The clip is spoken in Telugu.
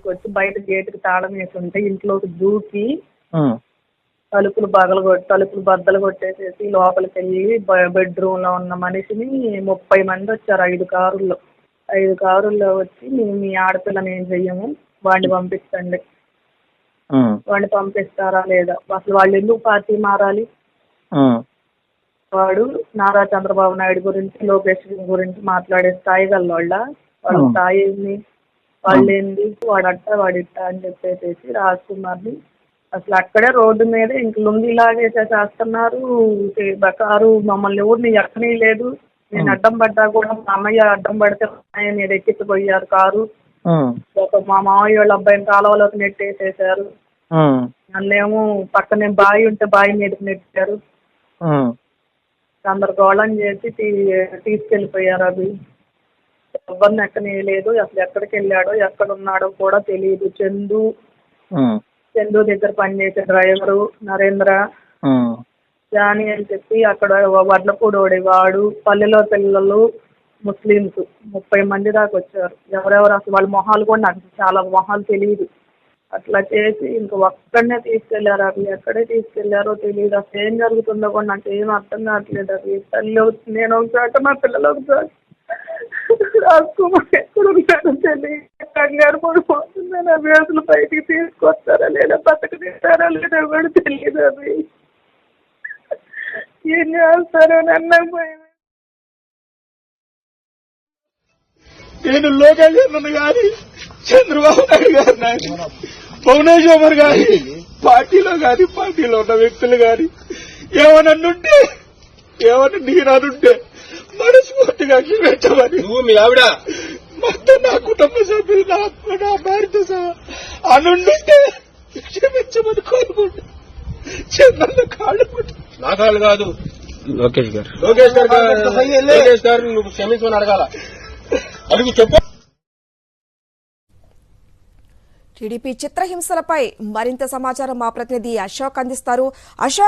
తీసుకొచ్చి బయట గేటుకి తాళం వేసి ఉంటే ఇంట్లోకి దూకి ఉమ్, తలుపులు బద్దలు కొట్టేసేసి లోపలికి వెళ్ళి బెడ్రూమ్ లో ఉన్న మనిషిని 30 మంది వచ్చారు 5 కారుల్లో వచ్చి మీ ఆడపిల్లని ఏం చెయ్యము, వాడిని పంపించండి. ఉమ్, వాడిని పంపిస్తారా లేదా? అసలు వాళ్ళు ఎందుకు పార్టీ మారాలి? ఉమ్, వాడు నారా చంద్రబాబు నాయుడు గురించి, లోకేష్ గురించి మాట్లాడే స్థాయి వాళ్ళ స్థాయి ఏంది, వాళ్ళేంది, వాడిట్ట అని చెప్పేసి రాజ్ కుమార్ని అసలు అక్కడే రోడ్డు మీద ఇంక లుంగి లాగేసేస్తున్నారు. కారు మమ్మల్ని ఊరిని ఎక్కనే లేదు. నేను అడ్డం పడ్డా కూడా మా అమ్మయ్య అడ్డం పడితే నేను ఎక్కిపోయారు కారు. మా మామయ్య వాళ్ళ అబ్బాయిని కాలువలోకి నెట్టేసేసారు. నన్నేమో పక్కనే బావి ఉంటే బావి మీదకి నెట్టారు. గందరగోళం చేసి తీసుకెళ్లిపోయారు. అవి ఎవరిని ఎక్కనేయలేదు. అసలు ఎక్కడికి వెళ్ళాడో ఎక్కడున్నాడో కూడా తెలియదు. చందు దగ్గర పనిచేసే డ్రైవరు నరేంద్ర జానీ అని చెప్పి అక్కడ వడ్లపూడోడి వాడు, పల్లెలో పిల్లలు ముస్లింస్ 30 మంది దాకా వచ్చారు. ఎవరెవరు అసలు వాళ్ళ మొహాలు కూడా నాకు చాలా మొహాలు తెలియదు. అట్లా చేసి ఇంక ఒక్కడనే తీసుకెళ్లారు. అవి ఎక్కడే తీసుకెళ్లారో తెలియదు. అసలు ఏం జరుగుతుందో కూడా నాకు ఏం అర్థం కావట్లేదు. అవి తల్లి నేను ఒకసారి, మా పిల్లలు ఒకసారి, రాజ్కుమార్ ఎక్కడున్నాడో తెలియదు. కంగారు పడిపోతుంది. అవి అసలు బయటికి తీసుకొస్తారా లేదా, బతకనిస్తారా లేదా కూడా తెలియదు. అవి ఏం చేస్తారో నన్ను భయం. నేను లోకేష్ గారి, చంద్రబాబు నాయుడు గారు, భువనేశ్వర్ గారి, పార్టీలో ఉన్న వ్యక్తులు గాని ఏమన్నుంటే నీరనుంటే మనస్ఫూర్తిగా క్షమించమని, నువ్వు మీ ఆవిడ మొత్తం నా కుటుంబ సభ్యులు, నా భార్యతో సహా అనుంటే క్షమించమని కోరుకుంటా. చంద్రన్న కాళ్ళు నా కాళ్ళు కాదు, లోకేష్ గారు నువ్వు క్షమించమని అడగాల. అడుగు చెప్పు. టీడీపీ చిత్రహింసలపై మరింత సమాచారం మా ప్రతినిధి అశోక్ అందిస్తారు. అశోక్.